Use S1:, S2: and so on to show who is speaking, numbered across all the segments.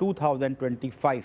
S1: 2025।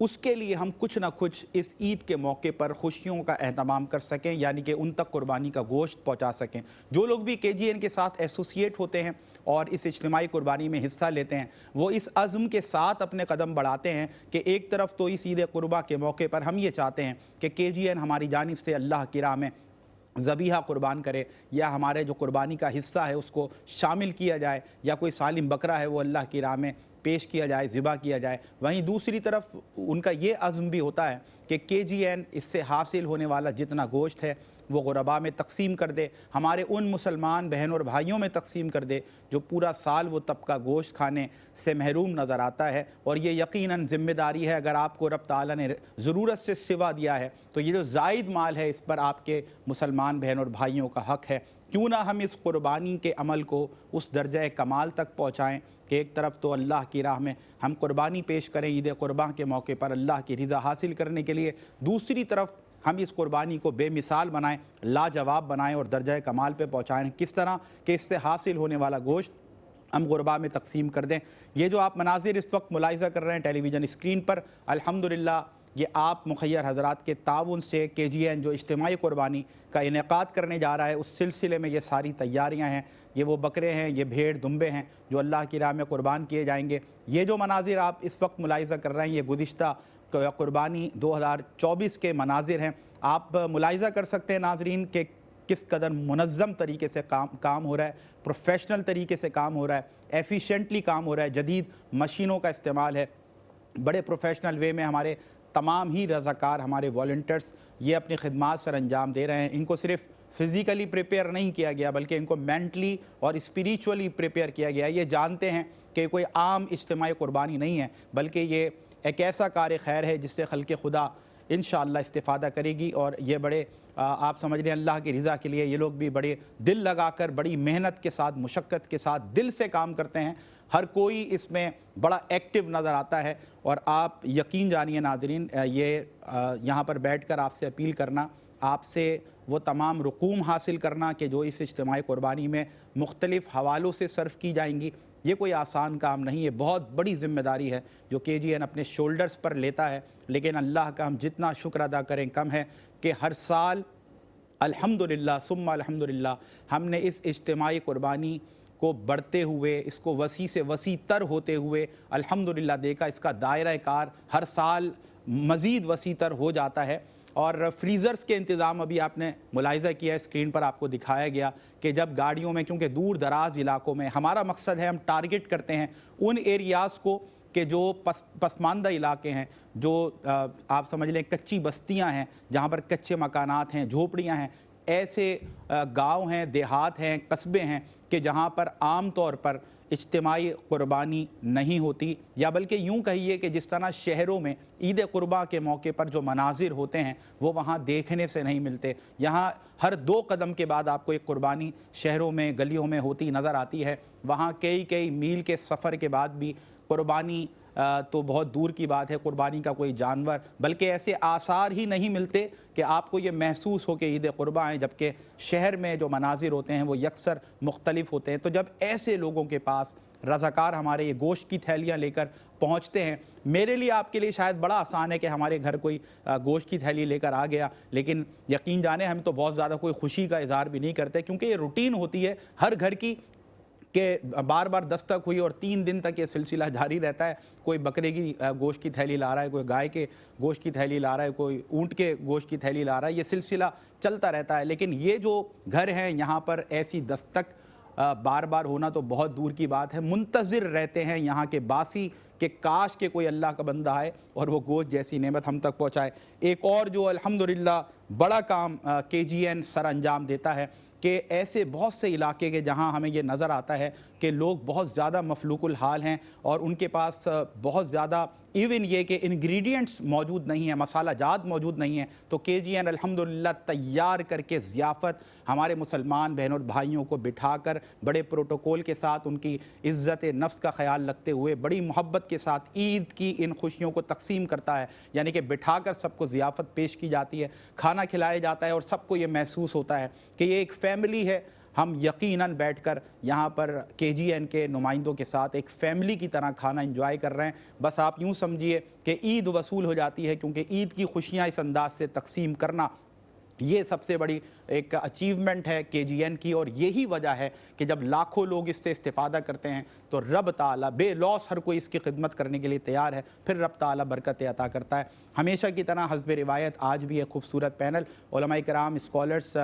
S1: اس کے لیے ہم کچھ نہ کچھ اس عید کے موقع پر خوشیوں کا اہتمام کر سکیں، یعنی کہ ان تک قربانی کا گوشت پہنچا سکیں۔ جو لوگ بھی KGN کے ساتھ ایسوسیٹ ہوتے ہیں اور اس اجتماعی قربانی میں حصہ لیتے ہیں، وہ اس عزم کے ساتھ اپنے قدم بڑھاتے ہیں کہ ایک طرف تو اس عید قربہ کے موقع پر ہم یہ چاہتے ہیں کہ KGN ہماری جانب سے اللہ کی راہ میں ذبیحہ قربان کرے، یا ہمارے جو قربانی کا حصہ ہے اس کو شامل کیا جائے، یا کوئی سالم بکرا ہے وہ اللہ کی راہ میں پیش کیا جائے، ذبح کیا جائے۔ وہیں دوسری طرف ان کا یہ عزم بھی ہوتا ہے کہ KGN اس سے حاصل ہونے والا جتنا گوشت ہے وہ غرباء میں تقسیم کر دے، ہمارے ان مسلمان بہنوں اور بھائیوں میں تقسیم کر دے جو پورا سال وہ طبقہ گوشت کھانے سے محروم نظر آتا ہے۔ اور یہ یقیناً ذمہ داری ہے، اگر آپ کو رب تعالیٰ نے ضرورت سے سوا دیا ہے تو یہ جو زائد مال ہے اس پر آپ کے مسلمان بہنوں اور بھائیوں کا حق ہے۔ کیوں نہ ہم اس قربانی کے عمل کو اس درجہ کمال تک پہنچائیں کہ ایک طرف تو اللہ کی راہ میں ہم قربانی پیش کریں عید قرباں کے موقع پر اللہ کی رضا حاصل کرنے کے لیے، دوسری طرف ہم اس قربانی کو بے مثال بنائیں، لاجواب بنائیں اور درجہ کمال پہ پہنچائیں۔ کس طرح کہ اس سے حاصل ہونے والا گوشت ہم غرباء میں تقسیم کر دیں۔ یہ جو آپ مناظر اس وقت ملاحظہ کر رہے ہیں ٹیلی ویژن اسکرین پر، الحمدللہ یہ آپ مخیر حضرات کے تعاون سے KGN جو اجتماعی قربانی کا انعقاد کرنے جا رہا ہے اس سلسلے میں یہ ساری تیاریاں ہیں۔ یہ وہ بکرے ہیں، یہ بھیڑ دمبے ہیں جو اللہ کی راہ میں قربان کیے جائیں گے۔ یہ جو مناظر آپ اس وقت ملاحظہ کر رہے ہیں یہ گزشتہ قربانی 2024 کے مناظر ہیں۔ آپ ملاحظہ کر سکتے ہیں ناظرین کہ کس قدر منظم طریقے سے کام ہو رہا ہے، پروفیشنل طریقے سے کام ہو رہا ہے، ایفیشینٹلی کام ہو رہا ہے، جدید مشینوں کا استعمال ہے، بڑے پروفیشنل وے میں ہمارے تمام ہی رضاکار، ہمارے والنٹرز یہ اپنی خدمات سر انجام دے رہے ہیں۔ ان کو صرف فزیکلی پریپیئر نہیں کیا گیا بلکہ ان کو مینٹلی اور اسپریچولی پریپیئر کیا گیا۔ یہ جانتے ہیں کہ کوئی عام اجتماعی قربانی نہیں ہے بلکہ یہ ایک ایسا کار خیر ہے جس سے خلق خدا انشاءاللہ استفادہ کرے گی، اور یہ بڑے آپ سمجھ رہے ہیں اللہ کی رضا کے لیے یہ لوگ بھی بڑے دل لگا کر، بڑی محنت کے ساتھ، مشقت کے ساتھ دل سے کام کرتے ہیں۔ ہر کوئی اس میں بڑا ایکٹیو نظر آتا ہے، اور آپ یقین جانیے ناظرین، یہ یہاں پر بیٹھ کر آپ سے اپیل کرنا، آپ سے وہ تمام رقوم حاصل کرنا کہ جو اس اجتماعی قربانی میں مختلف حوالوں سے صرف کی جائیں گی، یہ کوئی آسان کام نہیں ہے، بہت بڑی ذمہ داری ہے جو KGN اپنے شولڈرز پر لیتا ہے۔ لیکن اللہ کا ہم جتنا شکر ادا کریں کم ہے کہ ہر سال الحمدللہ ثم الحمدللہ ہم نے اس اجتماعی قربانی کو بڑھتے ہوئے، اس کو وسیع سے وسیع تر ہوتے ہوئے الحمدللہ دیکھا، اس کا دائرہ کار ہر سال مزید وسیع تر ہو جاتا ہے۔ اور فریزرز کے انتظام ابھی آپ نے ملاحظہ کیا، اسکرین پر آپ کو دکھایا گیا کہ جب گاڑیوں میں، کیونکہ دور دراز علاقوں میں ہمارا مقصد ہے، ہم ٹارگٹ کرتے ہیں ان ایریاز کو کہ جو پسماندہ علاقے ہیں، جو آپ سمجھ لیں کچی بستیاں ہیں، جہاں پر کچے مکانات ہیں، جھوپڑیاں ہیں، ایسے گاؤں ہیں، دیہات ہیں، قصبے ہیں کہ جہاں پر عام طور پر اجتماعی قربانی نہیں ہوتی، یا بلکہ یوں کہیے کہ جس طرح شہروں میں عید قرباں کے موقع پر جو مناظر ہوتے ہیں وہ وہاں دیکھنے سے نہیں ملتے۔ یہاں ہر 2 قدم کے بعد آپ کو ایک قربانی شہروں میں، گلیوں میں ہوتی نظر آتی ہے۔ وہاں کئی میل کے سفر کے بعد بھی قربانی تو بہت دور کی بات ہے، قربانی کا کوئی جانور، بلکہ ایسے آثار ہی نہیں ملتے کہ آپ کو یہ محسوس ہو کہ عید قرباں ہیں، جبکہ شہر میں جو مناظر ہوتے ہیں وہ یکسر مختلف ہوتے ہیں۔ تو جب ایسے لوگوں کے پاس رضاکار ہمارے یہ گوشت کی تھیلیاں لے کر پہنچتے ہیں، میرے لیے آپ کے لیے شاید بڑا آسان ہے کہ ہمارے گھر کوئی گوشت کی تھیلی لے کر آ گیا، لیکن یقین جانیں ہم تو بہت زیادہ کوئی خوشی کا اظہار بھی نہیں کرتے، کیونکہ یہ روٹین ہوتی ہے ہر گھر کی کہ بار بار دستک ہوئی اور 3 دن تک یہ سلسلہ جاری رہتا ہے۔ کوئی بکرے کی گوشت کی تھیلی لا رہا ہے، کوئی گائے کے گوشت کی تھیلی لا رہا ہے، کوئی اونٹ کے گوشت کی تھیلی لا رہا ہے، یہ سلسلہ چلتا رہتا ہے۔ لیکن یہ جو گھر ہیں یہاں پر ایسی دستک بار بار ہونا تو بہت دور کی بات ہے۔ منتظر رہتے ہیں یہاں کے باسی کہ کاش کہ کوئی اللہ کا بندہ آئے اور وہ گوشت جیسی نعمت ہم تک پہنچائے۔ ایک اور جو الحمدللہ بڑا کام KGN سر انجام دیتا ہے کہ ایسے بہت سے علاقے کے جہاں ہمیں یہ نظر آتا ہے کہ لوگ بہت زیادہ مفلوق الحال ہیں اور ان کے پاس بہت زیادہ ایون یہ کہ انگریڈینٹس موجود نہیں ہیں، مسالہ جات موجود نہیں ہیں، تو KGN الحمدللہ تیار کر کے ضیافت ہمارے مسلمان بہنوں اور بھائیوں کو بٹھا کر بڑے پروٹوکول کے ساتھ ان کی عزت نفس کا خیال رکھتے ہوئے بڑی محبت کے ساتھ عید کی ان خوشیوں کو تقسیم کرتا ہے۔ یعنی کہ بٹھا کر سب کو ضیافت پیش کی جاتی ہے، کھانا کھلایا جاتا ہے اور سب کو یہ محسوس ہوتا ہے کہ یہ ایک فیملی ہے۔ ہم یقیناً بیٹھ کر یہاں پر KGN کے نمائندوں کے ساتھ ایک فیملی کی طرح کھانا انجوائے کر رہے ہیں۔ بس آپ یوں سمجھیے کہ عید وصول ہو جاتی ہے، کیونکہ عید کی خوشیاں اس انداز سے تقسیم کرنا یہ سب سے بڑی ایک اچیومنٹ ہے KGN کی، اور یہی وجہ ہے کہ جب لاکھوں لوگ اس سے استفادہ کرتے ہیں تو رب تعالیٰ بے لوث ہر کوئی اس کی خدمت کرنے کے لیے تیار ہے، پھر رب تعالیٰ برکتیں عطا کرتا ہے۔ ہمیشہ کی طرح حسب روایت آج بھی ایک خوبصورت پینل، علماء کرام، اسکالرز،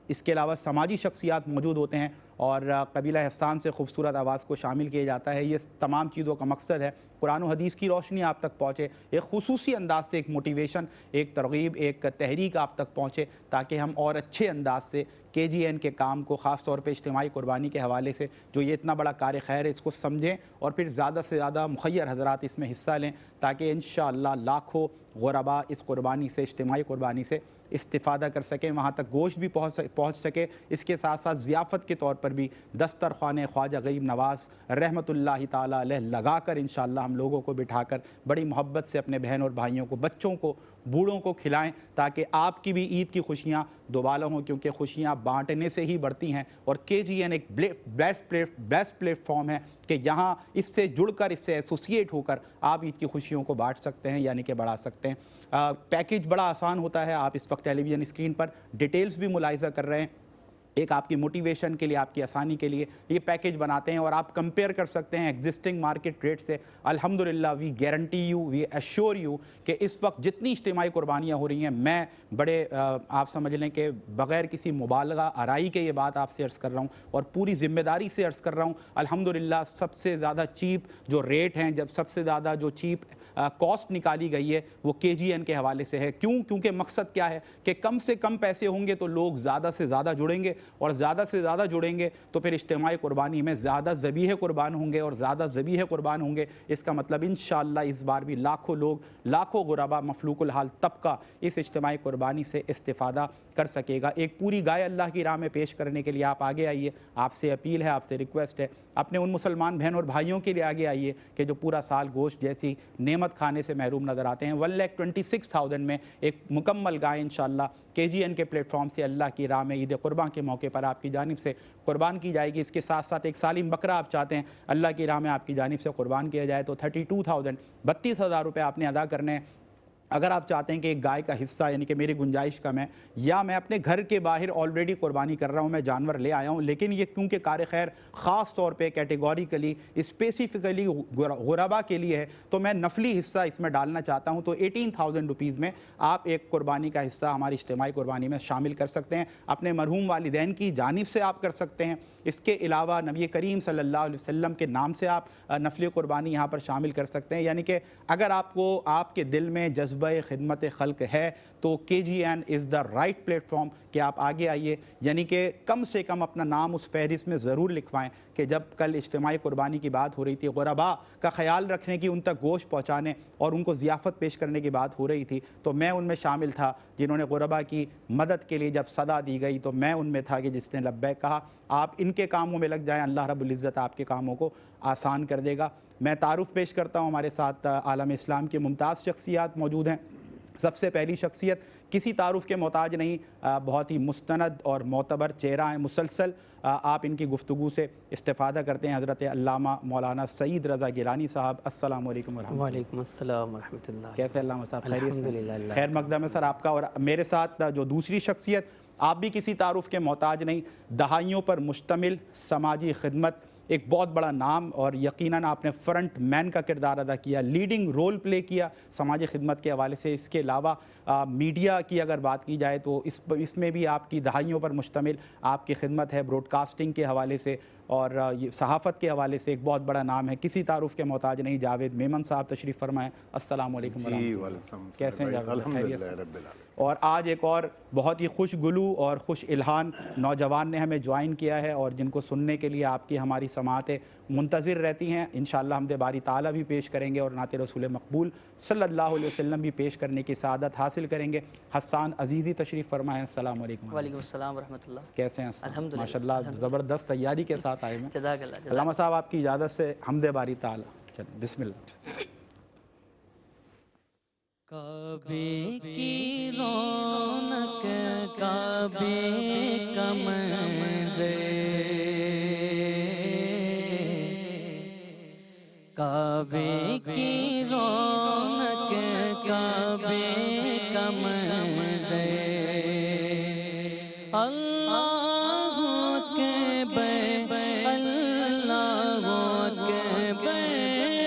S1: اس کے علاوہ سماجی شخصیات موجود ہوتے ہیں، اور قبیلہ حسان سے خوبصورت آواز کو شامل کیا جاتا ہے۔ یہ تمام چیزوں کا مقصد ہے قرآن و حدیث کی روشنی آپ تک پہنچے، ایک خصوصی انداز سے ایک موٹیویشن، ایک ترغیب، ایک تحریک آپ تک پہنچے، تاکہ ہم اور اچھے انداز سے KGN کے کام کو، خاص طور پہ اجتماعی قربانی کے حوالے سے جو یہ اتنا بڑا کار خیر ہے، اس کو سمجھیں اور پھر زیادہ سے زیادہ مخیر حضرات اس میں حصہ لیں، تاکہ انشاءاللہ لاکھوں غربا اس قربانی سے، اجتماعی قربانی سے استفادہ کر سکیں، وہاں تک گوشت بھی پہنچ سکے، اس کے ساتھ ساتھ ضیافت کے طور پر بھی دسترخوان خواجہ غریب نواز رحمۃ اللہ تعالیٰ علیہ لگا کر انشاءاللہ ہم لوگوں کو بٹھا کر بڑی محبت سے اپنے بہن اور بھائیوں کو، بچوں کو، بوڑھوں کو کھلائیں، تاکہ آپ کی بھی عید کی خوشیاں دوبالا ہوں، کیونکہ خوشیاں بانٹنے سے ہی بڑھتی ہیں، اور KGN ایک بیسٹ پلیٹ فارم ہے کہ یہاں اس سے جڑ کر، اس سے ایسوسیٹ ہو کر آپ عید کی خوشیوں کو بانٹ سکتے ہیں، یعنی کہ بڑھا سکتے ہیں۔ پیکیج بڑا آسان ہوتا ہے، آپ اس وقت ٹیلی ویژن اسکرین پر ڈیٹیلز بھی ملاحظہ کر رہے ہیں۔ ایک آپ کی موٹیویشن کے لیے، آپ کی آسانی کے لیے یہ پیکیج بناتے ہیں، اور آپ کمپیئر کر سکتے ہیں ایگزسٹنگ مارکیٹ ریٹ سے۔ الحمدللہ we guarantee you, we assure you کہ اس وقت جتنی اجتماعی قربانیاں ہو رہی ہیں، میں بڑے آپ سمجھ لیں کہ بغیر کسی مبالغہ آرائی کے یہ بات آپ سے عرض کر رہا ہوں، اور پوری ذمہ داری سے عرض کر رہا ہوں، الحمدللہ سب سے زیادہ چیپ جو ریٹ ہیں، جب سب سے زیادہ جو چیپ کاسٹ نکالی گئی ہے وہ KGN کے حوالے سے ہے۔ کیونکہ مقصد کیا ہے کہ کم سے کم پیسے ہوں گے تو لوگ زیادہ سے زیادہ جڑیں گے، اور زیادہ سے زیادہ جڑیں گے تو پھر اجتماعی قربانی میں زیادہ ذبیحے قربان ہوں گے، اور زیادہ ذبیحے قربان ہوں گے، اس کا مطلب انشاءاللہ اس بار بھی لاکھوں لوگ، لاکھوں غربا، مفلوق الحال طبقہ اس اجتماعی قربانی سے استفادہ کر سکے گا۔ ایک پوری گائے اللہ کی راہ میں پیش کرنے کے لیے آپ آگے آئیے، آپ سے اپیل ہے، آپ سے ریکویسٹ ہے، اپنے ان مسلمان بہن اور بھائیوں کے لیے آگے آئیے کہ جو پورا سال گوشت جیسی نعمت کھانے سے محروم نظر آتے ہیں۔ 1,26,000 میں ایک مکمل گائے انشاءاللہ KGN کے پلیٹ فارم سے اللہ کی راہ میں عید قربان کے موقع پر آپ کی جانب سے قربان کی جائے گی۔ اس کے ساتھ ساتھ ایک سالم بکرا آپ چاہتے ہیں اللہ کی راہ میں آپ کی جانب سے قربان کیا جائے تو 32,000 32,000 روپے آپ نے ادا کرنے ہیں۔ اگر آپ چاہتے ہیں کہ ایک گائے کا حصہ، یعنی کہ میری گنجائش کم ہے، یا میں اپنے گھر کے باہر آلریڈی قربانی کر رہا ہوں، میں جانور لے آیا ہوں، لیکن یہ کیونکہ کار خیر خاص طور پہ کیٹیگوریکلی اسپیسیفکلی غربا کے لیے ہے، تو میں نفلی حصہ اس میں ڈالنا چاہتا ہوں، تو 18,000 روپیز میں آپ ایک قربانی کا حصہ ہماری اجتماعی قربانی میں شامل کر سکتے ہیں، اپنے مرحوم والدین کی جانب سے آپ کر سکتے ہیں۔ اس کے علاوہ نبی کریم صلی اللہ علیہ وسلم کے نام سے آپ نفلی قربانی یہاں پر شامل کر سکتے ہیں، یعنی کہ اگر آپ کو، آپ کے دل میں جذبہ خدمت خلق ہے تو KGN is the right plate form کہ آپ آگے آئیے، یعنی کہ کم سے کم اپنا نام اس فہرست میں ضرور لکھوائیں کہ جب کل اجتماعی قربانی کی بات ہو رہی تھی، غربا کا خیال رکھنے کی، ان تک گوشت پہنچانے اور ان کو ضیافت پیش کرنے کی بات ہو رہی تھی، تو میں ان میں شامل تھا جنہوں نے غربا کی مدد کے لیے جب صدا دی گئی تو میں ان میں تھا کہ جس نے لبیک کہا۔ آپ ان کے کاموں میں لگ جائیں، اللہ رب العزت آپ کے کاموں کو آسان کر دے گا۔ میں تعارف پیش کرتا ہوں، ہمارے ساتھ عالم اسلام کی ممتاز شخصیات موجود ہیں۔ سب سے پہلی شخصیت کسی تعارف کے محتاج نہیں، بہت ہی مستند اور معتبر چہرہ ہیں، مسلسل آپ ان کی گفتگو سے استفادہ کرتے ہیں، حضرت علامہ مولانا سعید رضا گیلانی صاحب۔ السلام علیکم ورحمۃ اللہ۔
S2: وعلیکم السلام ورحمۃ اللہ۔
S1: کیسے علامہ صاحب؟
S2: الحمدللہ،
S1: خیر مقدم ہے سر آپ کا۔ اور میرے ساتھ جو دوسری شخصیت، آپ بھی کسی تعارف کے محتاج نہیں، دہائیوں پر مشتمل سماجی خدمت، ایک بہت بڑا نام، اور یقیناً آپ نے فرنٹ مین کا کردار ادا کیا، لیڈنگ رول پلے کیا سماجی خدمت کے حوالے سے۔ اس کے علاوہ میڈیا کی اگر بات کی جائے تو اس میں بھی آپ کی دہائیوں پر مشتمل آپ کی خدمت ہے، براڈ کاسٹنگ کے حوالے سے اور صحافت کے حوالے سے ایک بہت بڑا نام ہے، کسی تعارف کے محتاج نہیں۔ جاوید میمن صاحب تشریف فرمائیں۔ السلام علیکم ورحمۃ اللہ۔ کیسے ہیں جاوید؟
S3: الحمدللہ رب العالمین۔
S1: اور آج ایک اور بہت ہی خوش گلو اور خوش الہان نوجوان نے ہمیں جوائن کیا ہے، اور جن کو سننے کے لیے آپ کی ہماری سماعتیں منتظر رہتی ہیں۔ انشاءاللہ حمد باری تعالیٰ بھی پیش کریں گے اور نعت رسول مقبول صلی اللہ علیہ وسلم بھی پیش کرنے کی سعادت حاصل کریں گے۔ حسان عزیزی تشریف فرمائیں۔ السلام علیکم۔
S2: وعلیکم السلام ورحمۃ اللہ۔
S1: کیسے ہیں؟
S2: الحمدللہ،
S1: ماشاءاللہ زبردست تیاری کے ساتھ آئے ہیں۔
S2: جزاک اللہ۔
S1: علامہ صاحب آپ کی اجازت سے حمد باری تعالیٰ، چلیں بسم اللہ۔
S4: کعبے کی رونق کے کعبے کا منظر، کعبے کی رونق، کعبے کا منظر، اللہ اکبر، اللہ اکبر،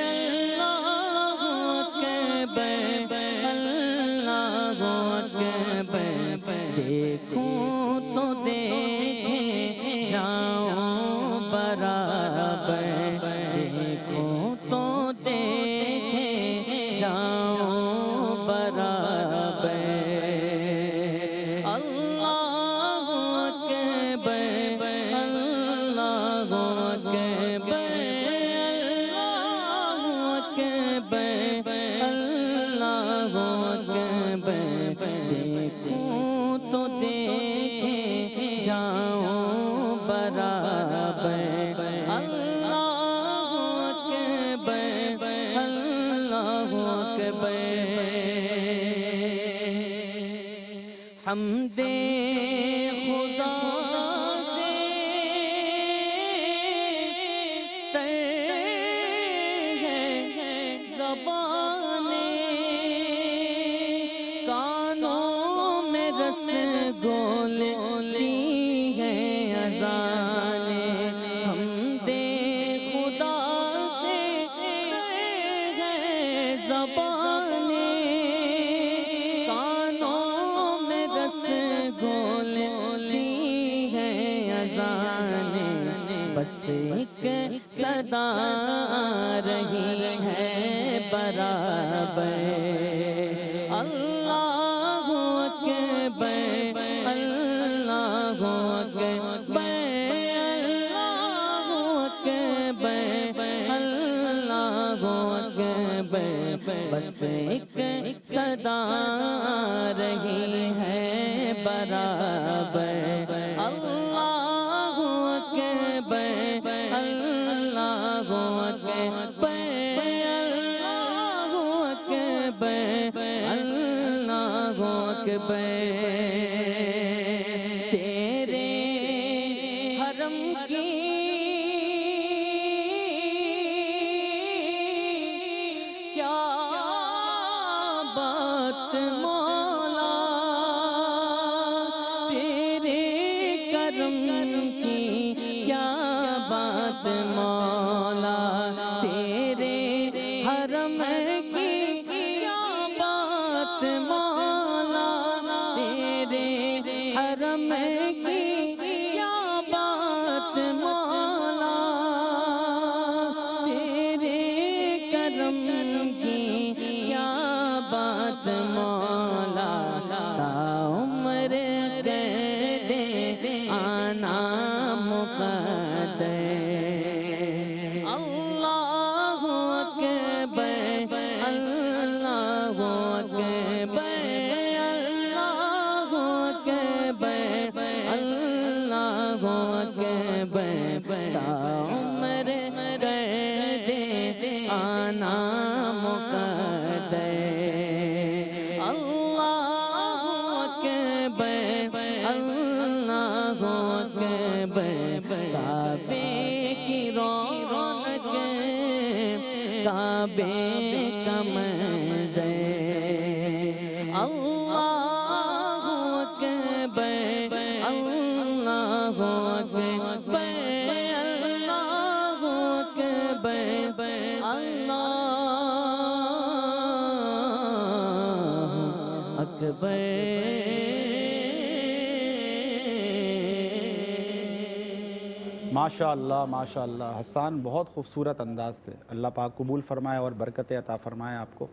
S4: اللہ اکبر، اللہ اکبر، دیکھوں تو دیکھیں جاؤں برابر، دیکھوں تو دیکھیں جاؤں برابر، اللہ اکبر، اللہ اکبر، اللہ اکبر، اللہ اکبر، دیکھوں تو دیکھیں جاؤں برابر، اللہ اکبر، اللہ اکبر، حمد خدا سے تر ہے زبانیں، کانوں میں رس گولتی ہے اذانیں، حمد خدا سے تر ہے زبانیں، کانوں میں رس گولتی ہے اذانیں، بس ایک صدا رہی ہے برابر، اللہ اکبر، اللہ اکبر، اللہ اکبر، اللہ اکبر، بس ایک صدا رہی ہے برابر، اللہ اکبر، اللہ اکبر، اللہ اکبر، اللہ اکبر، تیرے حرم کی کیا بات مولا، تیرے کرم کی کیا بات مولا، تیرے حرم کی کیا بات مولا، تیرے حرم کی کیا بات مولا، تیرے کرم کی کیا بات مولا، تا عمر کر دے آنا مقدر، اللہ اکبر، اللہ اکبر، اللہ اکبر، اللہ اکبر، تا عمر کر دے آنا مقدر، اللہ اکبر، اللہ اکبر، کعبے کی رونق، کعبے کا منظر، اللہ اکبر، اللہ اکبر، اللہ اکبر، اللہ اکبر۔
S1: ماشاء اللہ ماشاء اللہ حسان، بہت خوبصورت انداز سے، اللہ پاک قبول فرمائے اور برکت عطا فرمائے آپ کو۔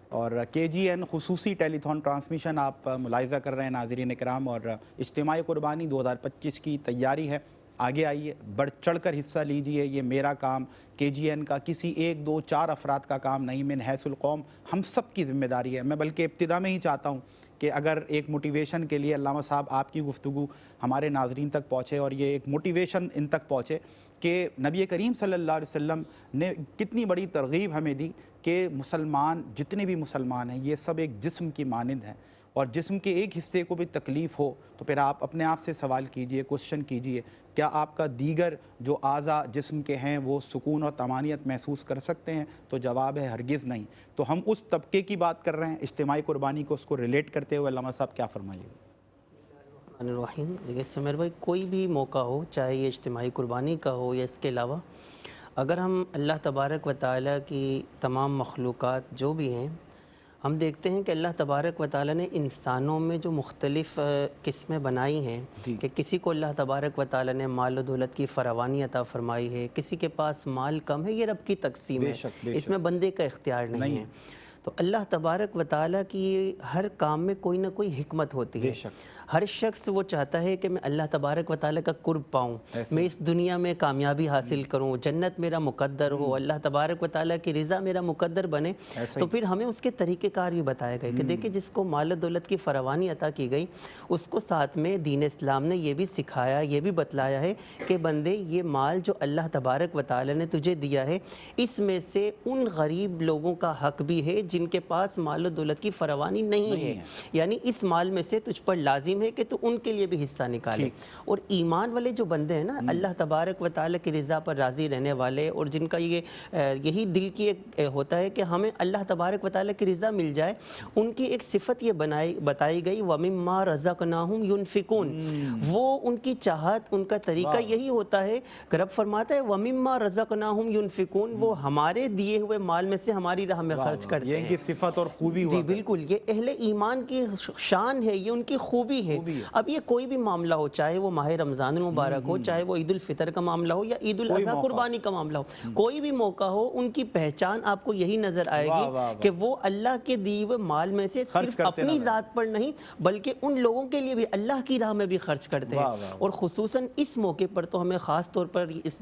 S1: اور KGN خصوصی ٹیلی تھون ٹرانسمیشن آپ ملاحظہ کر رہے ہیں ناظرین اکرام، اور اجتماعی قربانی 2025 کی تیاری ہے، آگے آئیے، بڑھ چڑھ کر حصہ لیجئے۔ یہ میرا کام، KGN کا کسی ایک دو چار افراد کا کام نہیں، من حیث القوم ہم سب کی ذمہ داری ہے۔ میں بلکہ ابتدا میں ہی چاہتا ہوں کہ اگر ایک موٹیویشن کے لیے علامہ صاحب آپ کی گفتگو ہمارے ناظرین تک پہنچے اور یہ ایک موٹیویشن ان تک پہنچے کہ نبی کریم صلی اللہ علیہ وسلم نے کتنی بڑی ترغیب ہمیں دی کہ مسلمان، جتنے بھی مسلمان ہیں، یہ سب ایک جسم کی مانند ہیں، اور جسم کے ایک حصے کو بھی تکلیف ہو تو پھر آپ اپنے آپ سے سوال کیجئے، کوشچن کیجئے، کیا آپ کا دیگر جو اعضاء جسم کے ہیں وہ سکون اور طمانینت محسوس کر سکتے ہیں؟ تو جواب ہے ہرگز نہیں۔ تو ہم اس طبقے کی بات کر رہے ہیں، اجتماعی قربانی کو اس کو ریلیٹ کرتے ہوئے علامہ صاحب کیا فرمائیے گا؟
S2: الرحیم، دیکھیے سمیر بھائی، کوئی بھی موقع ہو، چاہے یہ اجتماعی قربانی کا ہو یا اس کے علاوہ، اگر ہم اللہ تبارک و تعالیٰ کی تمام مخلوقات جو بھی ہیں، ہم دیکھتے ہیں کہ اللہ تبارک و تعالیٰ نے انسانوں میں جو مختلف قسمیں بنائی ہیں کہ کسی کو اللہ تبارک و تعالیٰ نے مال و دولت کی فراوانی عطا فرمائی ہے، کسی کے پاس مال کم ہے، یہ رب کی تقسیم ہے، اس میں بندے کا اختیار نہیں ہے۔ تو اللہ تبارک و تعالیٰ کی ہر کام میں کوئی نہ کوئی حکمت ہوتی ہے۔ ہر شخص وہ چاہتا ہے کہ میں اللہ تبارک و تعالیٰ کا قرب پاؤں، میں اس دنیا میں کامیابی حاصل کروں، جنت میرا مقدر ہو، اللہ تبارک و تعالیٰ کی رضا میرا مقدر بنے۔ تو پھر ہمیں اس کے طریقہ کار بھی بتائے گئے کہ دیکھیں جس کو مال و دولت کی فراوانی عطا کی گئی، اس کو ساتھ میں دین اسلام نے یہ بھی سکھایا، یہ بھی بتلایا ہے کہ بندے یہ مال جو اللہ تبارک و تعالیٰ نے تجھے دیا ہے، اس میں سے ان غریب لوگوں کا حق بھی ہے جن کے پاس مال و دولت کی فراوانی نہیں ہے، یعنی اس مال میں سے تجھ پر لازم ہے کہ تو ان کے لیے بھی حصہ نکالے۔ اور ایمان والے جو بندے ہیں نا، اللہ تبارک و تعالیٰ کی رضا پر راضی رہنے والے، اور جن کا یہی دل کی ایک ہوتا ہے کہ ہمیں اللہ تبارک و تعالیٰ کی رضا مل جائے، ان کی ایک صفت یہ بتائی گئی وَمِمَّا رَزَقْنَاهُمْ يُنْفِقُونَ۔ وہ ان کی چاہت، ان کا طریقہ یہی ہوتا ہے کہ رب فرماتا ہے وَمِمَّا رَزَقْنَاهُمْ يُنْفِقُونَ، وہ ہمارے دیے ہوئے مال میں سے ہماری راہ میں خرچ کرتے ہیں۔
S1: یہ ان کی صفت اور خوبی ہوا۔
S2: جی بالکل، یہ اہل ایمان کی شان ہے، یہ ان کی خوبی ہے۔ اب یہ کوئی بھی معاملہ ہو، چاہے وہ ماہ رمضان المبارک ہو، چاہے وہ عید الفطر کا معاملہ ہو یا عید الاضحیٰ قربانی کا معاملہ ہو، کوئی بھی موقع ہو، ان کی پہچان آپ کو یہی نظر آئے گی کہ وہ اللہ کے دیے ہوئے مال میں سے صرف اپنی ذات پر نہیں بلکہ ان لوگوں کے لیے بھی اللہ کی راہ میں بھی خرچ کرتے ہیں۔ اور خصوصاً اس موقع پر تو ہمیں خاص طور پر اس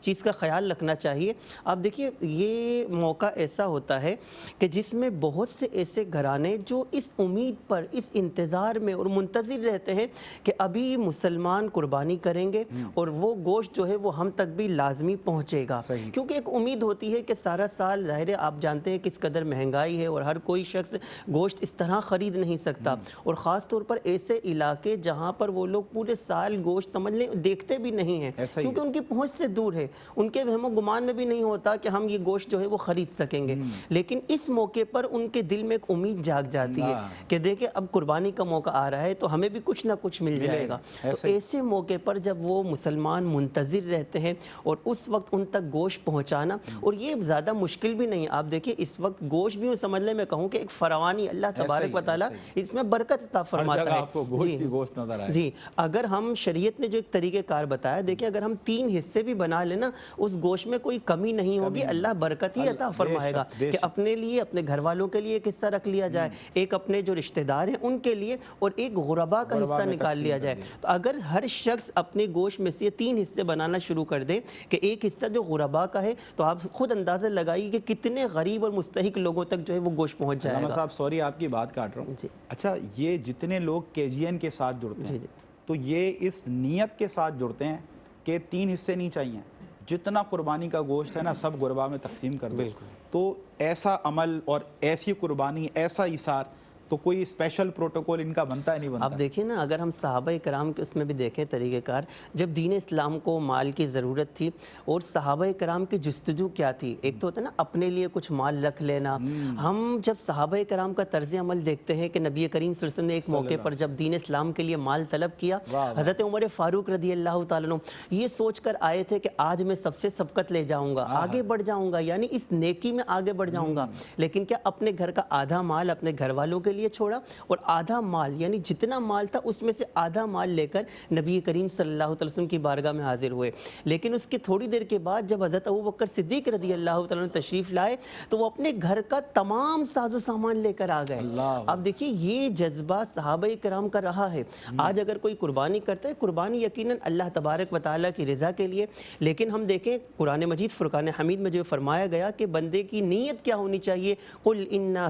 S2: چیز کا خیال رکھنا چاہیے۔ آپ دیکھیے یہ موقع ایسا ہوتا ہے کہ جس میں بہت سے ایسے گھرانے جو اس امید پر، اس انتظار میں اور منتظر رہتے ہیں کہ ابھی مسلمان قربانی کریں گے اور وہ گوشت جو ہے وہ ہم تک بھی لازمی پہنچے گا، کیونکہ ایک امید ہوتی ہے کہ سارا سال ظاہر ہے آپ جانتے ہیں کس قدر مہنگائی ہے اور ہر کوئی شخص گوشت اس طرح خرید نہیں سکتا، اور خاص طور پر ایسے علاقے جہاں پر وہ لوگ پورے سال گوشت سمجھ لیں دیکھتے بھی نہیں ہیں کیونکہ ان کی پہنچ سے دور ہے، ان کے وہم و گمان میں بھی نہیں ہوتا کہ ہم یہ گوشت جو ہے وہ خرید سکیں گے، لیکن اس موقع پر ان کے دل میں ایک امید جاگ جاتی ہے کہ دیکھیں اب قربانی کا موقع آ رہا ہے تو ہمیں بھی کچھ نہ کچھ مل جائے گا۔ تو ایسے موقع پر جب وہ مسلمان منتظر رہتے ہیں اور اس وقت ان تک گوشت پہنچانا، اور یہ زیادہ مشکل بھی نہیں، آپ دیکھیں اس وقت گوشت بھی سمجھ لیں، میں کہوں کہ ایک فراوانی اللہ تبارک و تعالیٰ اس میں برکت عطا فرماتا ہے۔ جی اگر ہم شریعت نے جو ایک طریقہ کار بتایا، دیکھیں اگر ہم 3 حصے بھی بنا لینا اس گوشت میں کوئی کمی نہیں ہوگی، اللہ برکت ہی عطا فرمائے گا کہ اپنے لیے، اپنے گھر والوں کے لیے ایک حصہ رکھ لیا جائے، ایک اپنے جو رشتہ دار ہیں ان کے لیے، اور ایک غربا کا حصہ نکال لیا جائے۔ تو اگر ہر شخص اپنے گوشت میں سے 3 حصے بنانا شروع کر دے کہ ایک حصہ جو غربا کا ہے، تو آپ خود اندازہ لگائیے کہ کتنے غریب اور مستحق لوگوں تک جو ہے وہ گوشت پہنچ جائے گا۔
S1: علامہ صاحب سوری آپ کی بات کاٹ رہا ہوں، اچھا یہ جتنے لوگ KGN کے ساتھ جڑتے ہیں تو یہ اس نیت کے ساتھ جڑتے ہیں کہ 3 حصے نہیں چاہیے، جتنا قربانی کا گوشت ہے نا سب غربا میں تقسیم کر دو، تو ایسا عمل اور ایسی قربانی، ایسا ایثار تو کوئی اسپیشل پروٹوکول ان کا بنتا ہے نہیں بنتا؟
S2: آپ دیکھیں نا، اگر ہم صحابہ کرام کے اس میں بھی دیکھیں طریقہ کار، جب دین اسلام کو مال کی ضرورت تھی اور صحابہ کرام کی جستجو کیا تھی، ایک تو ہوتا ہے نا اپنے لیے کچھ مال رکھ لینا، ہم جب صحابہ کرام کا طرز عمل دیکھتے ہیں کہ نبی کریم صلی اللہ علیہ وسلم نے ایک موقع پر جب دین اسلام کے لیے مال طلب کیا، حضرت عمر فاروق رضی اللہ تعالیٰ عنہ یہ سوچ کر آئے تھے کہ آج میں سب سے سبقت لے جاؤں گا، آگے بڑھ جاؤں گا، یعنی اس نیکی میں آگے بڑھ جاؤں گا، لیکن کیا اپنے گھر کا آدھا مال اپنے گھر والوں کے لیے چھوڑا اور آدھا مال یعنی جتنا مال تھا اس میں سے آدھا مال لے کر نبی کریم صلی اللہ علیہ وسلم کی بارگاہ میں حاضر ہوئے، لیکن اس کے تھوڑی دیر کے بعد جب حضرت ابوبکر صدیق رضی اللہ تعالیٰ عنہ تشریف لائے تو وہ اپنے گھر کا تمام ساز و سامان لے کر آ گئے۔ اب دیکھیے یہ جذبہ صحابہ کرام کا رہا ہے۔ آج اگر کوئی قربانی کرتا ہے، قربانی یقیناً اللہ تبارک و تعالیٰ کی رضا کے لیے، لیکن ہم دیکھیں قرآن مجید فرقان حمید میں جو فرمایا گیا کہ بندے کی نیت کیا ہونی چاہیے، قل ان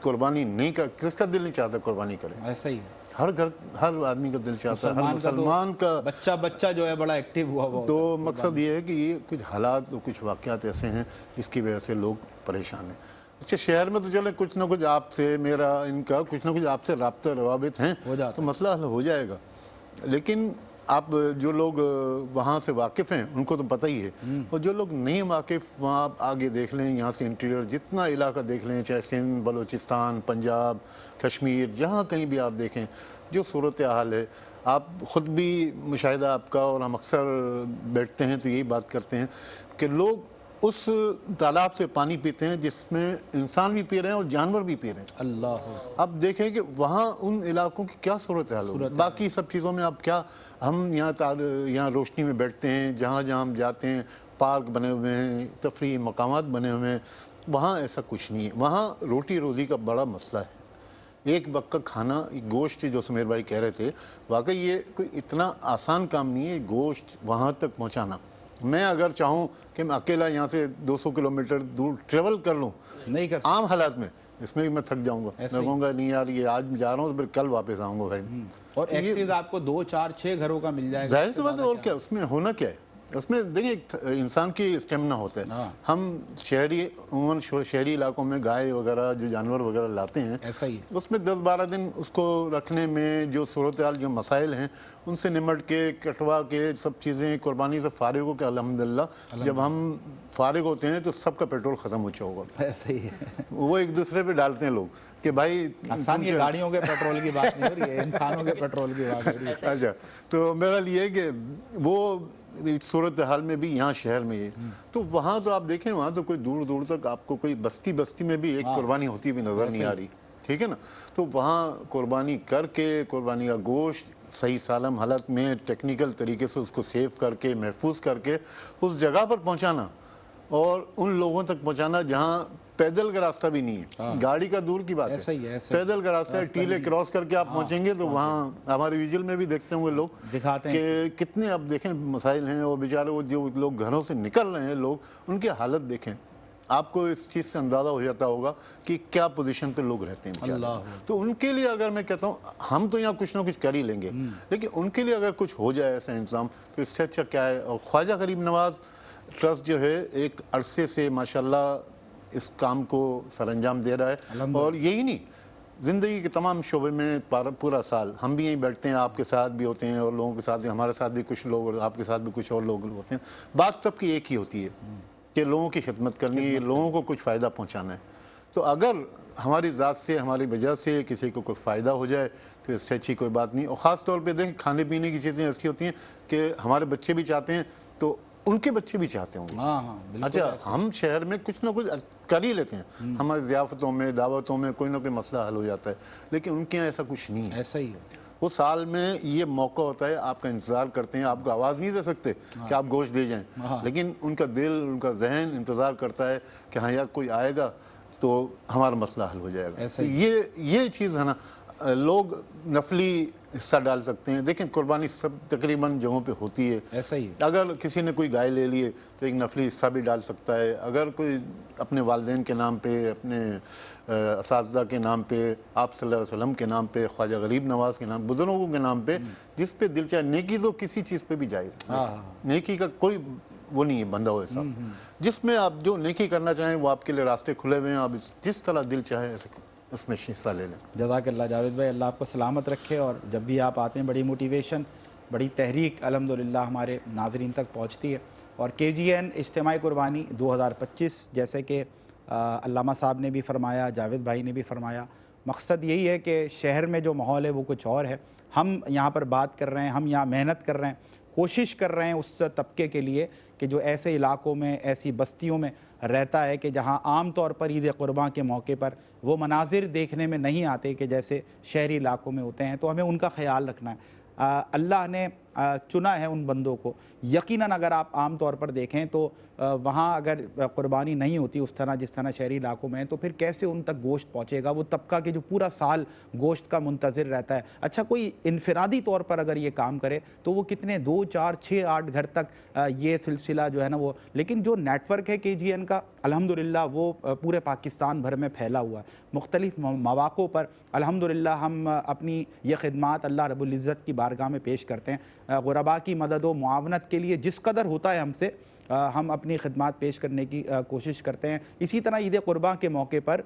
S3: قربانی نہیں کر، کس کا دل نہیں چاہتا قربانی کرے؟
S1: ایسا ہی ہے،
S3: ہر گھر، ہر آدمی کا دل چاہتا ہے، ہر مسلمان کا
S1: بچہ جو ہے بڑا ایکٹیو ہوا ہوا
S3: تو مقصد یہ ہے کہ یہ کچھ حالات اور کچھ واقعات ایسے ہیں جس کی وجہ سے لوگ پریشان ہیں۔ اچھا شہر میں تو چلے کچھ نہ کچھ آپ سے میرا ان کا کچھ نہ کچھ آپ سے رابطہ روابط ہیں تو مسئلہ حل ہو جائے گا، لیکن آپ جو لوگ وہاں سے واقف ہیں ان کو تو پتہ ہی ہے، اور جو لوگ نہیں واقف وہاں آپ آگے دیکھ لیں، یہاں سے انٹیریئر جتنا علاقہ دیکھ لیں، چاہے سندھ، بلوچستان، پنجاب، کشمیر، جہاں کہیں بھی آپ دیکھیں جو صورتحال ہے، آپ خود بھی مشاہدہ آپ کا، اور ہم اکثر بیٹھتے ہیں تو یہی بات کرتے ہیں کہ لوگ اس تالاب سے پانی پیتے ہیں جس میں انسان بھی پی رہے ہیں اور جانور بھی پی رہے ہیں۔
S1: اللہ،
S3: اب دیکھیں کہ وہاں ان علاقوں کی کیا صورتحال ہوگی، باقی سب چیزوں میں اب کیا، ہم یہاں روشنی میں بیٹھتے ہیں، جہاں جہاں ہم جاتے ہیں پارک بنے ہوئے ہیں، تفریحی مقامات بنے ہوئے ہیں، وہاں ایسا کچھ نہیں ہے، وہاں روٹی روزی کا بڑا مسئلہ ہے۔ ایک وقت کا کھانا، گوشت جو سمیر بھائی کہہ رہے تھے، واقعی یہ کوئی اتنا آسان کام نہیں ہے گوشت وہاں تک پہنچانا۔ میں اگر چاہوں کہ میں اکیلا یہاں سے 200 کلومیٹر دور ٹریول کر لوں
S1: نہیں کر
S3: عام حالات میں، اس میں بھی میں تھک جاؤں گا، میں کہوں گا نہیں یار یہ آج میں جا رہا ہوں تو پھر کل واپس آؤں گا بھائی۔
S1: اور ایکسیز آپ کو 2 4 6 گھروں کا مل جائے گا،
S3: ظاہر سی بات ہے، اور کیا اس میں ہونا کیا ہے، اس میں دیکھیں انسان کی اسٹیمنا ہوتا ہے۔ ہم عموماً شہری علاقوں میں گائے وغیرہ جو جانور وغیرہ لاتے ہیں،
S1: ایسا ہی ہے،
S3: اس میں 10-12 دن اس کو رکھنے میں جو صورتحال جو مسائل ہیں ان سے نمٹ کے کٹوا کے سب چیزیں قربانی سے فارغ ہو کے الحمدللہ جب ہم فارغ ہوتے ہیں تو سب کا پیٹرول ختم ہو چکا ہوگا۔
S1: ایسا ہی ہے،
S3: وہ ایک دوسرے پہ ڈالتے ہیں لوگ کہ بھائی
S1: آسان یہ گاڑیوں کے پیٹرول کی بات نہیں ہو رہی ہے، انسانوں کے پیٹرول کی بات ہو رہی ہے۔
S3: اچھا تو میرا یہ ہے کہ وہ صورتحال میں بھی یہاں شہر میں یہ تو وہاں تو آپ دیکھیں وہاں تو کوئی دور دور تک آپ کو کوئی بستی میں بھی ایک قربانی ہوتی ہوئی نظر نہیں آ رہی، ٹھیک ہے نا؟ تو وہاں قربانی کر کے قربانی کا گوشت صحیح سالم حالت میں ٹیکنیکل طریقے سے اس کو سیو کر کے محفوظ کر کے اس جگہ پر پہنچانا، اور ان لوگوں تک پہنچانا جہاں پیدل کا راستہ بھی نہیں ہے، گاڑی کا دور کی بات ہے، پیدل کا راستہ ہے، ٹیلے کراس کر کے آپ پہنچیں گے تو وہاں ہمارے ویژول میں بھی دیکھتے ہوئے لوگ
S1: دکھاتے ہیں
S3: کہ کتنے اب دیکھیں مسائل ہیں، اور بیچارے وہ جو لوگ گھروں سے نکل رہے ہیں لوگ ان کی حالت دیکھیں، آپ کو اس چیز سے اندازہ ہو جاتا ہوگا کہ کیا پوزیشن پہ لوگ رہتے ہیں بیچارے۔ تو ان کے لیے اگر میں کہتا ہوں ہم تو یہاں کچھ نہ کچھ کر ہی لیں گے، لیکن ان کے لیے اگر کچھ ہو جائے ایسا انتظام تو اس سے اچھا کیا ہے۔ اور خواجہ غریب نواز ٹرسٹ جو ہے ایک عرصے سے ماشاءاللہ اس کام کو سر انجام دے رہا ہے، اور یہی نہیں زندگی کے تمام شعبے میں پورا سال ہم بھی یہیں بیٹھتے ہیں، آپ کے ساتھ بھی ہوتے ہیں اور لوگوں کے ساتھ بھی، ہمارے ساتھ بھی کچھ لوگ اور آپ کے ساتھ بھی کچھ اور لوگ ہوتے ہیں، بات سب کی ایک ہی ہوتی ہے کہ لوگوں کی خدمت کرنی ہے، لوگوں کو کچھ فائدہ پہنچانا ہے۔ تو اگر ہماری ذات سے ہماری وجہ سے کسی کو کوئی فائدہ ہو جائے تو اس سے اچھی کوئی بات نہیں۔ اور خاص طور پہ دیکھیں کھانے پینے کی چیزیں ایسی ہوتی ہیں کہ ہمارے بچے بھی چاہتے ہیں تو ان کے بچے بھی چاہتے ہوں گے۔ اچھا ہم شہر میں کچھ نہ کچھ کر ہی لیتے ہیں، ہماری ضیافتوں میں دعوتوں میں کوئی نہ کوئی مسئلہ حل ہو جاتا ہے، لیکن ان کے یہاں ایسا کچھ نہیں ہے۔
S1: ایسا ہی ہے،
S3: وہ سال میں یہ موقع ہوتا ہے، آپ کا انتظار کرتے ہیں، آپ کو آواز نہیں دے سکتے کہ آپ گوشت دے جائیں، لیکن ان کا دل ان کا ذہن انتظار کرتا ہے کہ ہاں یار کوئی آئے گا تو ہمارا مسئلہ حل ہو جائے گا۔ یہ چیز ہے نا، لوگ نفلی حصہ ڈال سکتے ہیں، دیکھیں قربانی سب تقریباً جگہوں پہ ہوتی ہے،
S1: ایسا ہی ہے،
S3: اگر کسی نے کوئی گائے لے لیے تو ایک نفلی حصہ بھی ڈال سکتا ہے، اگر کوئی اپنے والدین کے نام پہ، اپنے اساتذہ کے نام پہ، آپ صلی اللہ علیہ وسلم کے نام پہ، خواجہ غریب نواز کے نام، بزرگوں کے نام پہ، جس پہ دل چاہے، نیکی تو کسی چیز پہ بھی جائز ہے، نیکی کا کوئی وہ نہیں ہے بندہ ہو ایسا، جس میں آپ جو نیکی کرنا چاہیں وہ آپ کے لیے راستے کھلے ہوئے ہیں، آپ جس طرح دل چاہے ایسے اس میں حصہ لے لیں۔
S1: جزاک اللہ جاوید بھائی، اللہ آپ کو سلامت رکھے، اور جب بھی آپ آتے ہیں بڑی موٹیویشن، بڑی تحریک الحمدللہ ہمارے ناظرین تک پہنچتی ہے۔ اور KGN اجتماعی قربانی 2025 جیسے کہ علامہ صاحب نے بھی فرمایا، جاوید بھائی نے بھی فرمایا، مقصد یہی ہے کہ شہر میں جو ماحول ہے وہ کچھ اور ہے، ہم یہاں پر بات کر رہے ہیں، ہم یہاں محنت کر رہے ہیں، کوشش کر رہے ہیں اس طبقے کے لیے کہ جو ایسے علاقوں میں، ایسی بستیوں میں رہتا ہے کہ جہاں عام طور پر عید قرباں کے موقع پر وہ مناظر دیکھنے میں نہیں آتے کہ جیسے شہری علاقوں میں ہوتے ہیں، تو ہمیں ان کا خیال رکھنا ہے۔ اللہ نے چنا ہے ان بندوں کو یقیناً اگر آپ عام طور پر دیکھیں تو وہاں اگر قربانی نہیں ہوتی اس طرح جس طرح شہری علاقوں میں ہے تو پھر کیسے ان تک گوشت پہنچے گا؟ وہ طبقہ کہ جو پورا سال گوشت کا منتظر رہتا ہے. اچھا کوئی انفرادی طور پر اگر یہ کام کرے تو وہ کتنے 2 4 6 8 گھر تک یہ سلسلہ جو ہے نا وہ, لیکن جو نیٹ ورک ہے KGN کا الحمدللہ وہ پورے پاکستان بھر میں پھیلا ہوا ہے. مختلف مواقع پر الحمدللہ ہم اپنی یہ خدمات اللہ رب العزت کی بارگاہ میں پیش کرتے ہیں. غرباء کی مدد و معاونت کے لیے جس قدر ہوتا ہے ہم سے ہم اپنی خدمات پیش کرنے کی کوشش کرتے ہیں. اسی طرح عید قرباں کے موقع پر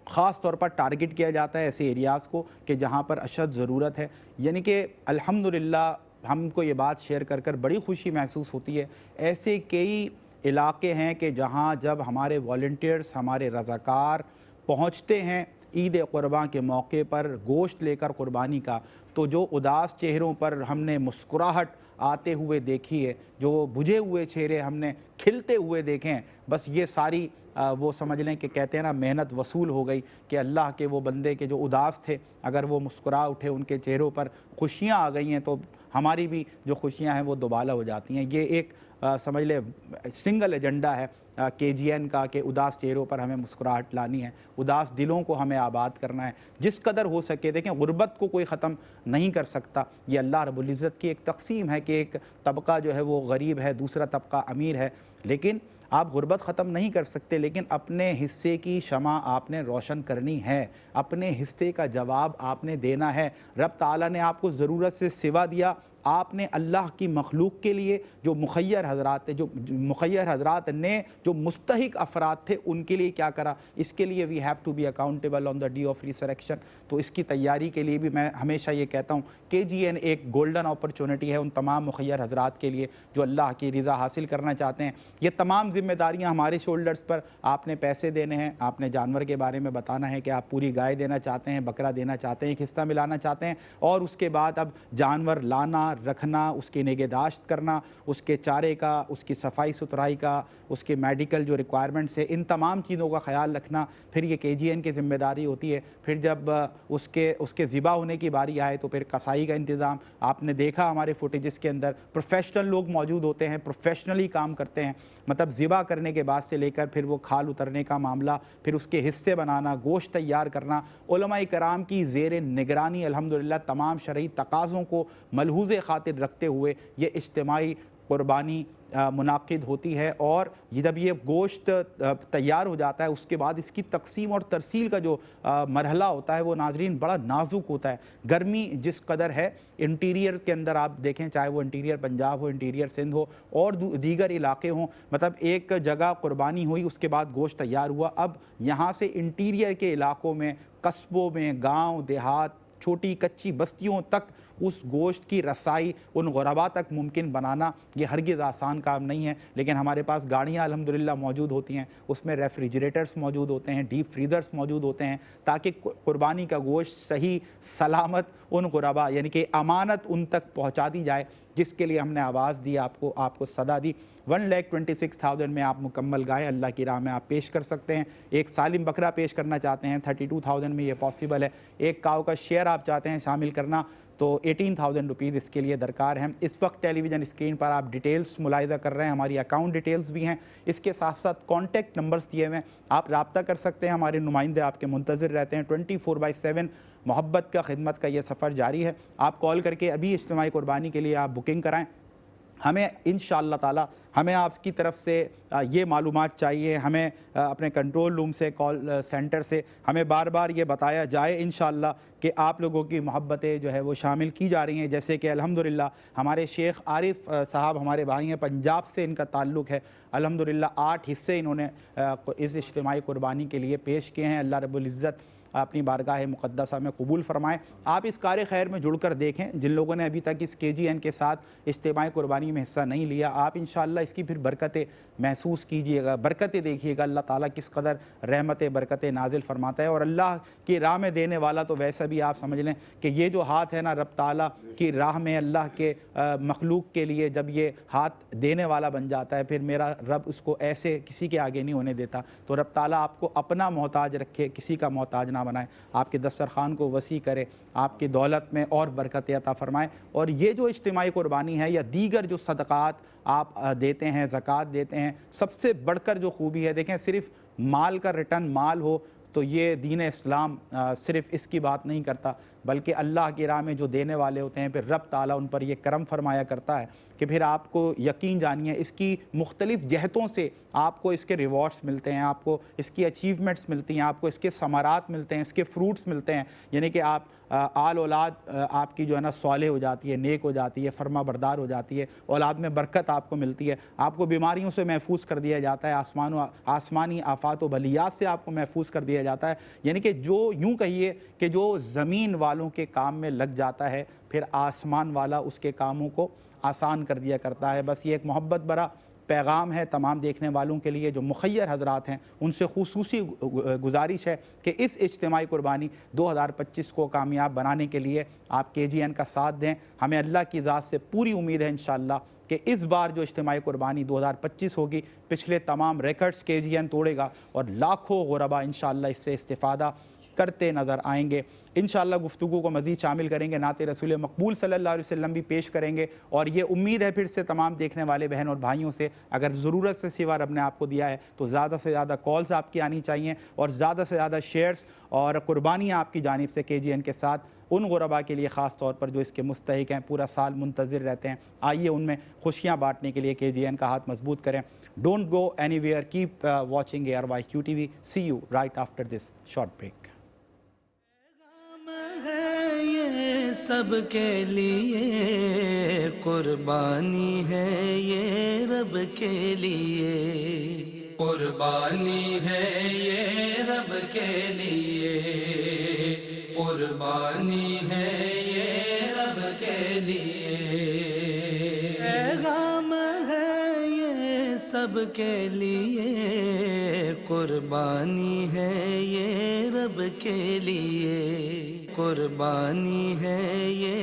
S1: خاص طور پر ٹارگٹ کیا جاتا ہے ایسے ایریاز کو کہ جہاں پر اشد ضرورت ہے. یعنی کہ الحمدللہ ہم کو یہ بات شیئر کر کر بڑی خوشی محسوس ہوتی ہے. ایسے کئی علاقے ہیں کہ جہاں جب ہمارے والنٹیئرز ہمارے رضاکار پہنچتے ہیں عید قرباں کے موقع پر گوشت لے کر قربانی کا, تو جو اداس چہروں پر ہم نے مسکراہٹ آتے ہوئے دیکھی ہے, جو بجھے ہوئے چہرے ہم نے کھلتے ہوئے دیکھے ہیں, بس یہ ساری وہ سمجھ لیں کہ کہتے ہیں نا محنت وصول ہو گئی کہ اللہ کے وہ بندے کے جو اداس تھے اگر وہ مسکرا اٹھے, ان کے چہروں پر خوشیاں آ گئی ہیں تو ہماری بھی جو خوشیاں ہیں وہ دوبالا ہو جاتی ہیں. یہ ایک سمجھ لیں سنگل ایجنڈا ہے KGN کا کہ اداس چہروں پر ہمیں مسکراہٹ لانی ہے, اداس دلوں کو ہمیں آباد کرنا ہے جس قدر ہو سکے. دیکھیں غربت کو کوئی ختم نہیں کر سکتا, یہ اللہ رب العزت کی ایک تقسیم ہے کہ ایک طبقہ جو ہے وہ غریب ہے, دوسرا طبقہ امیر ہے, لیکن آپ غربت ختم نہیں کر سکتے, لیکن اپنے حصے کی شمع آپ نے روشن کرنی ہے, اپنے حصے کا جواب آپ نے دینا ہے. رب تعالیٰ نے آپ کو ضرورت سے سوا دیا, آپ نے اللہ کی مخلوق کے لیے جو مخیر حضرات نے جو مستحق افراد تھے ان کے لیے کیا کرا, اس کے لیے we have to be accountable on the day of resurrection. تو اس کی تیاری کے لیے بھی میں ہمیشہ یہ کہتا ہوں KGN ایک گولڈن اپرچونٹی ہے ان تمام مخیر حضرات کے لیے جو اللہ کی رضا حاصل کرنا چاہتے ہیں. یہ تمام ذمہ داریاں ہمارے شولڈرز پر, آپ نے پیسے دینے ہیں, آپ نے جانور کے بارے میں بتانا ہے کہ آپ پوری گائے دینا چاہتے ہیں, بکرا دینا چاہتے ہیں, ایک حصہ ملانا چاہتے ہیں, اور اس کے بعد اب جانور لانا رکھنا, اس کی نگہداشت کرنا, اس کے چارے کا, اس کی صفائی ستھرائی کا, اس کے میڈیکل جو ریکوائرمنٹس ہے, ان تمام چیزوں کا خیال رکھنا پھر یہ KGN کی ذمہ داری ہوتی ہے. پھر جب اس کے ذبح ہونے کی باری آئے تو پھر کسائی کا انتظام. آپ نے دیکھا ہمارے فوٹیجز کے اندر پروفیشنل لوگ موجود ہوتے ہیں, پروفیشنلی کام کرتے ہیں, مطلب ذبح کرنے کے بعد سے لے کر پھر وہ کھال اترنے کا معاملہ, پھر اس کے حصے بنانا, گوشت تیار کرنا, علماء کرام کی زیر نگرانی الحمدللہ تمام شرعی تقاضوں کو ملحوظ خاطر رکھتے ہوئے یہ اجتماعی قربانی منعقد ہوتی ہے. اور جب یہ گوشت تیار ہو جاتا ہے اس کے بعد اس کی تقسیم اور ترسیل کا جو مرحلہ ہوتا ہے وہ ناظرین بڑا نازک ہوتا ہے. گرمی جس قدر ہے انٹیریئر کے اندر آپ دیکھیں, چاہے وہ انٹیریئر پنجاب ہو, انٹیریئر سندھ ہو اور دیگر علاقے ہوں, مطلب ایک جگہ قربانی ہوئی اس کے بعد گوشت تیار ہوا, اب یہاں سے انٹیریئر کے علاقوں میں, قصبوں میں, گاؤں دیہات, چھوٹی کچی بستیوں تک اس گوشت کی رسائی ان غرباء تک ممکن بنانا یہ ہرگز آسان کام نہیں ہے. لیکن ہمارے پاس گاڑیاں الحمدللہ موجود ہوتی ہیں, اس میں ریفریجریٹرز موجود ہوتے ہیں, ڈیپ فریزرز موجود ہوتے ہیں, تاکہ قربانی کا گوشت صحیح سلامت ان غرباء یعنی کہ امانت ان تک پہنچا دی جائے, جس کے لیے ہم نے آواز دی, آپ کو صدا دی. 1,26,000 میں آپ مکمل گائے اللہ کی راہ میں آپ پیش کر سکتے ہیں. ایک سالم بکرا پیش کرنا چاہتے ہیں 32,000 میں یہ پاسبل ہے. ایک کاؤ کا شیئر آپ چاہتے ہیں شامل کرنا تو 18,000 روپیز اس کے لیے درکار ہیں. اس وقت ٹیلی ویژن اسکرین پر آپ ڈیٹیلز ملاحظہ کر رہے ہیں, ہماری اکاؤنٹ ڈیٹیلز بھی ہیں, اس کے ساتھ ساتھ کانٹیکٹ نمبرز دیے ہوئے ہیں, آپ رابطہ کر سکتے ہیں. ہمارے نمائندے آپ کے منتظر رہتے ہیں. 24/7 محبت کا خدمت کا یہ سفر جاری ہے. آپ کال کر کے ابھی اجتماعی قربانی کے لیے آپ بکنگ کرائیں. ہمیں انشاءاللہ تعالی ہمیں آپ کی طرف سے یہ معلومات چاہیے, ہمیں اپنے کنٹرول روم سے, کال سینٹر سے ہمیں بار بار یہ بتایا جائے انشاءاللہ کہ آپ لوگوں کی محبتیں جو ہے وہ شامل کی جا رہی ہیں. جیسے کہ الحمدللہ ہمارے شیخ عارف صاحب ہمارے بھائی ہیں, پنجاب سے ان کا تعلق ہے. الحمدللہ 8 حصے انہوں نے اس اجتماعی قربانی کے لیے پیش کیے ہیں. اللہ رب العزت اپنی بارگاہ مقدسہ میں قبول فرمائیں. آپ اس کار خیر میں جڑ کر دیکھیں. جن لوگوں نے ابھی تک اس KGN کے ساتھ اجتماعی قربانی میں حصہ نہیں لیا, آپ انشاءاللہ اس کی پھر برکتیں محسوس کیجئے گا, برکتیں دیکھیے گا. اللہ تعالیٰ کس قدر رحمتیں برکتیں نازل فرماتا ہے. اور اللہ کی راہ میں دینے والا تو ویسا بھی آپ سمجھ لیں کہ یہ جو ہاتھ ہے نا, رب تعالیٰ کی راہ میں اللہ کے مخلوق کے لیے جب یہ ہاتھ دینے والا بن جاتا ہے, پھر میرا رب اس کو ایسے کسی کے آگے نہیں ہونے دیتا. تو رب تعالیٰ آپ کو اپنا محتاج رکھے, کسی کا محتاج نہ نشانہ بنائے، آپ کے دسترخوان کو وسیع کرے، آپ کی دولت میں اور برکت عطا فرمائے۔ اور یہ جو اجتماعی قربانی ہے یا دیگر جو صدقات آپ دیتے ہیں، زکوٰۃ دیتے ہیں، سب سے بڑھ کر جو خوبی ہے، دیکھیں صرف مال کا ریٹرن مال ہو تو یہ دین اسلام صرف اس کی بات نہیں کرتا، بلکہ اللہ کی راہ میں جو دینے والے ہوتے ہیں پھر رب تعالیٰ ان پر یہ کرم فرمایا کرتا ہے کہ پھر آپ کو یقین جانیے اس کی مختلف جہتوں سے آپ کو اس کے ریوارڈز ملتے ہیں، آپ کو اس کی اچیومنٹس ملتی ہیں، آپ کو اس کے ثمرات ملتے ہیں، اس کے فروٹس ملتے ہیں، یعنی کہ آپ آل اولاد آپ کی جو ہے نا صالح ہو جاتی ہے، نیک ہو جاتی ہے، فرما بردار ہو جاتی ہے، اولاد میں برکت آپ کو ملتی ہے، آپ کو بیماریوں سے محفوظ کر دیا جاتا ہے، آسمانی آفات و بلیات سے آپ کو محفوظ کر دیا جاتا ہے۔ یعنی کہ جو یوں کہیے کہ جو زمین والوں کے کام میں لگ جاتا ہے پھر آسمان والا اس کے کاموں کو آسان کر دیا کرتا ہے۔ بس یہ ایک محبت بھرا پیغام ہے تمام دیکھنے والوں کے لیے، جو مخیر حضرات ہیں ان سے خصوصی گزارش ہے کہ اس اجتماعی قربانی 2025 کو کامیاب بنانے کے لیے آپ KGN کا ساتھ دیں۔ ہمیں اللہ کی ذات سے پوری امید ہے انشاءاللہ کہ اس بار جو اجتماعی قربانی 2025 ہوگی پچھلے تمام ریکارڈز KGN توڑے گا اور لاکھوں غربا انشاءاللہ اس سے استفادہ کرتے نظر آئیں گے۔ انشاءاللہ گفتگو کو مزید شامل کریں گے، نعت رسول مقبول صلی اللہ علیہ وسلم بھی پیش کریں گے، اور یہ امید ہے پھر سے تمام دیکھنے والے بہن اور بھائیوں سے، اگر ضرورت سے سوا رب نے آپ کو دیا ہے تو زیادہ سے زیادہ کالز آپ کی آنی چاہیے اور زیادہ سے زیادہ شیئرز اور قربانیاں آپ کی جانب سے KGN کے ساتھ ان غربا کے لیے خاص طور پر جو اس کے مستحق ہیں، پورا سال منتظر رہتے ہیں، آئیے ان میں خوشیاں بانٹنے کے لیے KGN کا ہاتھ مضبوط کریں۔ Don't go any where, keep watching ARYQ TV. See you right after this short break.
S4: یہ سب کے لیے قربانی ہے، یہ رب کے لیے قربانی ہے، یہ رب کے لیے قربانی ہے، یہ رب کے لیے پیغام ہے، یہ سب کے لیے قربانی ہے، یہ رب کے لیے قربانی ہے، یہ